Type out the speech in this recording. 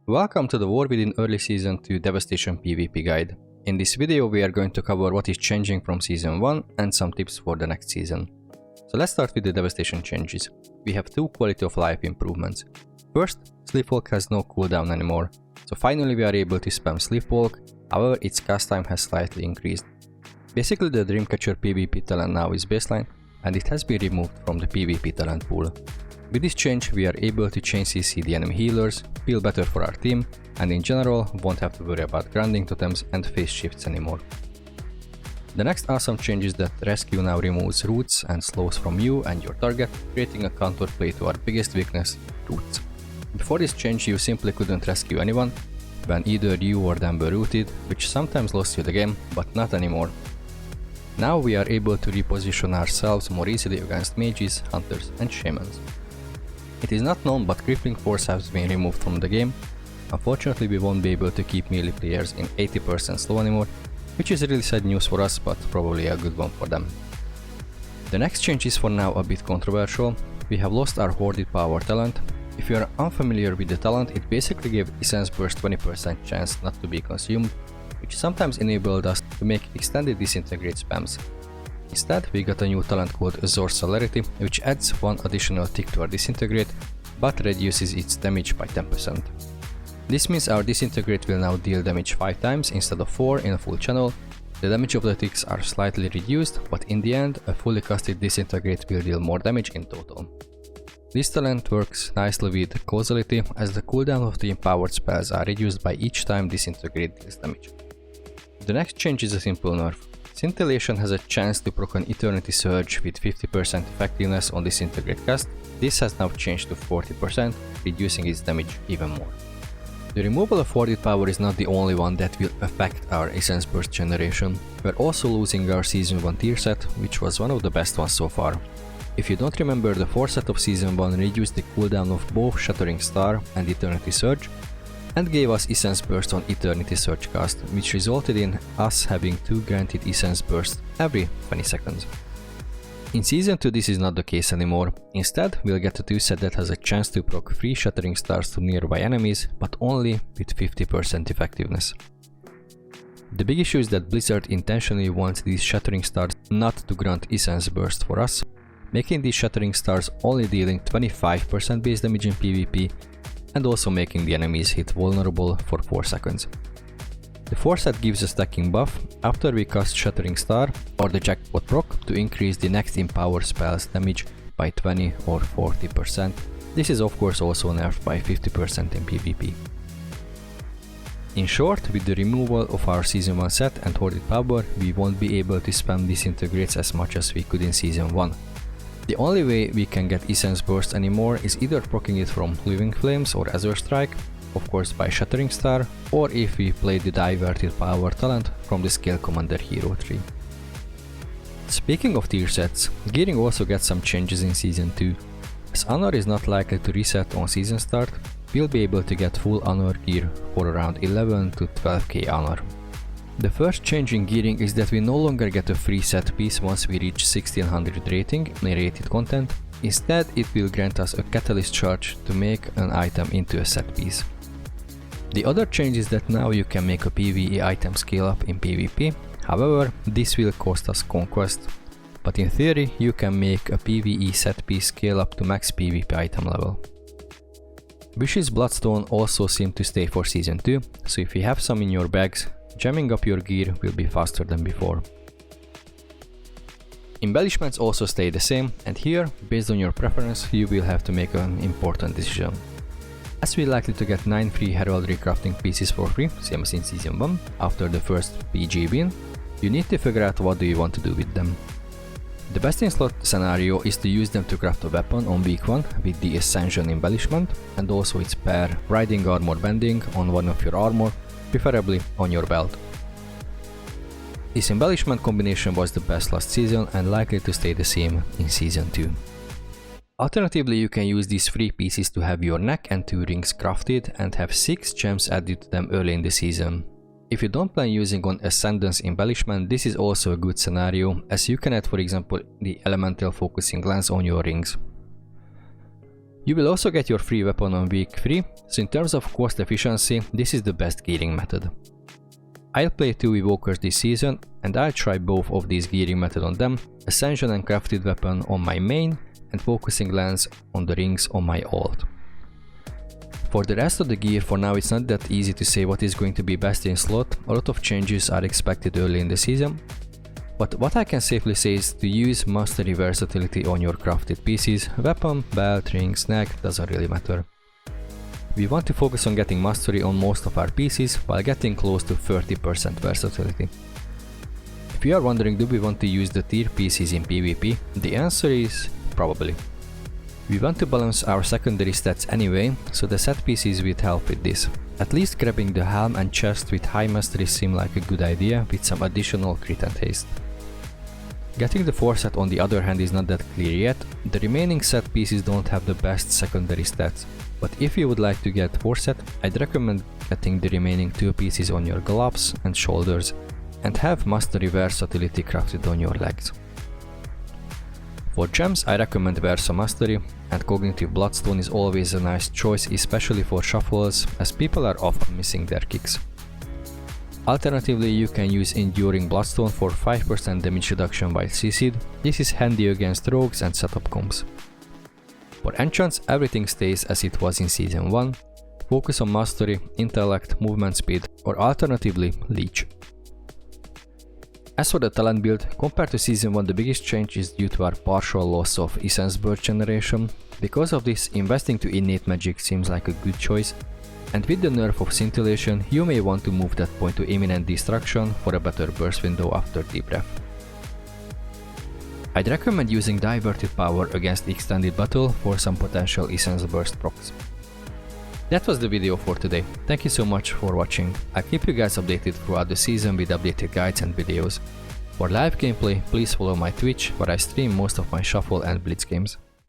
Welcome to the War Within Early Season 2 Devastation PvP guide. In this video we are going to cover what is changing from Season 1 and some tips for the next season. So let's start with the Devastation changes. We have two quality of life improvements. First, Sleepwalk has no cooldown anymore, so finally we are able to spam Sleepwalk, however its cast time has slightly increased. Basically the Dreamcatcher PvP talent now is baseline and it has been removed from the PvP talent pool. With this change we are able to chain CC the enemy healers, feel better for our team, and in general won't have to worry about grinding totems and phase shifts anymore. The next awesome change is that Rescue now removes roots and slows from you and your target, creating a counterplay to our biggest weakness, roots. Before this change you simply couldn't rescue anyone, when either you or them were rooted, which sometimes lost you the game, but not anymore. Now we are able to reposition ourselves more easily against mages, hunters and shamans. It is not known, but Crippling Force has been removed from the game. Unfortunately we won't be able to keep melee players in 80% slow anymore, which is really sad news for us, but probably a good one for them. The next change is for now a bit controversial. We have lost our Hoarded Power talent. If you are unfamiliar with the talent, it basically gave Essence Burst 20% chance not to be consumed, which sometimes enabled us to make extended disintegrate spams. Instead, we got a new talent called Azor Celerity, which adds one additional tick to our disintegrate, but reduces its damage by 10%. This means our disintegrate will now deal damage 5 times instead of 4 in a full channel. The damage of the ticks are slightly reduced, but in the end, a fully casted disintegrate will deal more damage in total. This talent works nicely with causality, as the cooldown of the empowered spells are reduced by each time disintegrate deals damage. The next change is a simple nerf. Scintillation has a chance to proc an Eternity Surge with 50% effectiveness on disintegrate cast. This has now changed to 40%, reducing its damage even more. The removal of Hoarded Power is not the only one that will affect our Essence Burst generation. We're also losing our Season 1 tier set, which was one of the best ones so far. If you don't remember, the 4 set of Season 1 reduced the cooldown of both Shattering Star and Eternity Surge, and gave us Essence Burst on Eternity Surge cast, which resulted in us having 2 granted Essence Bursts every 20 seconds. In Season 2 this is not the case anymore. Instead, we'll get a 2 set that has a chance to proc 3 Shattering Stars to nearby enemies, but only with 50% effectiveness. The big issue is that Blizzard intentionally wants these Shattering Stars not to grant Essence Burst for us, making these Shattering Stars only dealing 25% base damage in PvP, and also making the enemies hit vulnerable for 4 seconds. The 4 set gives a stacking buff after we cast Shattering Star or the Jackpot proc to increase the next Empower spell's damage by 20 or 40%. This is of course also nerfed by 50% in PvP. In short, with the removal of our Season 1 set and Hoarded Power, we won't be able to spam disintegrates as much as we could in Season 1. The only way we can get Essence Burst anymore is either proccing it from Living Flames or Azure Strike, of course by Shattering Star, or if we play the Diverted Power talent from the Scale Commander hero tree. Speaking of tier sets, gearing also gets some changes in Season 2. As Honor is not likely to reset on season start, we'll be able to get full Honor gear for around 11 to 12k Honor. The first change in gearing is that we no longer get a free set piece once we reach 1600 rating in rated content. Instead, it will grant us a catalyst charge to make an item into a set piece. The other change is that now you can make a PvE item scale up in PvP, however this will cost us conquest, but in theory you can make a PvE set piece scale up to max PvP item level. Wish's Bloodstone also seem to stay for Season 2, so if you have some in your bags, jamming up your gear will be faster than before. Embellishments also stay the same, and here, based on your preference, you will have to make an important decision. As we're likely to get 9 free heraldry crafting pieces for free, same as in Season 1, after the first PG win, you need to figure out what do you want to do with them. The best in slot scenario is to use them to craft a weapon on week 1 with the Ascension embellishment, and also its pair Riding Armor Bending on one of your armor, preferably on your belt. This embellishment combination was the best last season and likely to stay the same in Season 2. Alternatively, you can use these 3 pieces to have your neck and 2 rings crafted and have 6 gems added to them early in the season. If you don't plan using on Ascendance embellishment, this is also a good scenario, as you can add for example the elemental focusing lens on your rings. You will also get your free weapon on week 3, so in terms of cost efficiency, this is the best gearing method. I'll play 2 Evokers this season, and I'll try both of these gearing methods on them, Ascension and Crafted Weapon on my main, and Focusing Lens on the rings on my alt. For the rest of the gear, for now it's not that easy to say what is going to be best in slot, a lot of changes are expected early in the season. But what I can safely say is to use mastery versatility on your crafted pieces. Weapon, belt, ring, snack, doesn't really matter. We want to focus on getting mastery on most of our pieces while getting close to 30% versatility. If you are wondering, do we want to use the tier pieces in PvP? The answer is probably. We want to balance our secondary stats anyway, so the set pieces will help with this. At least grabbing the helm and chest with high mastery seem like a good idea with some additional crit and haste. Getting the 4 set on the other hand is not that clear yet. The remaining set pieces don't have the best secondary stats, but if you would like to get 4 set, I'd recommend getting the remaining 2 pieces on your gloves and shoulders, and have mastery versatility crafted on your legs. For gems, I recommend Versa Mastery, and Cognitive Bloodstone is always a nice choice, especially for shuffles, as people are often missing their kicks. Alternatively, you can use Enduring Bloodstone for 5% damage reduction while CC'd. This is handy against rogues and setup combs. For enchants, everything stays as it was in Season 1. Focus on Mastery, Intellect, Movement Speed, or alternatively, Leech. As for the talent build, compared to Season 1, the biggest change is due to our partial loss of Essence Burst generation. Because of this, investing to Innate Magic seems like a good choice, and with the nerf of Scintillation, you may want to move that point to Imminent Destruction for a better burst window after Deep Breath. I'd recommend using Diverted Power against Extended Battle for some potential Essence Burst procs. That was the video for today. Thank you so much for watching. I'll keep you guys updated throughout the season with updated guides and videos. For live gameplay, please follow my Twitch, where I stream most of my Shuffle and Blitz games.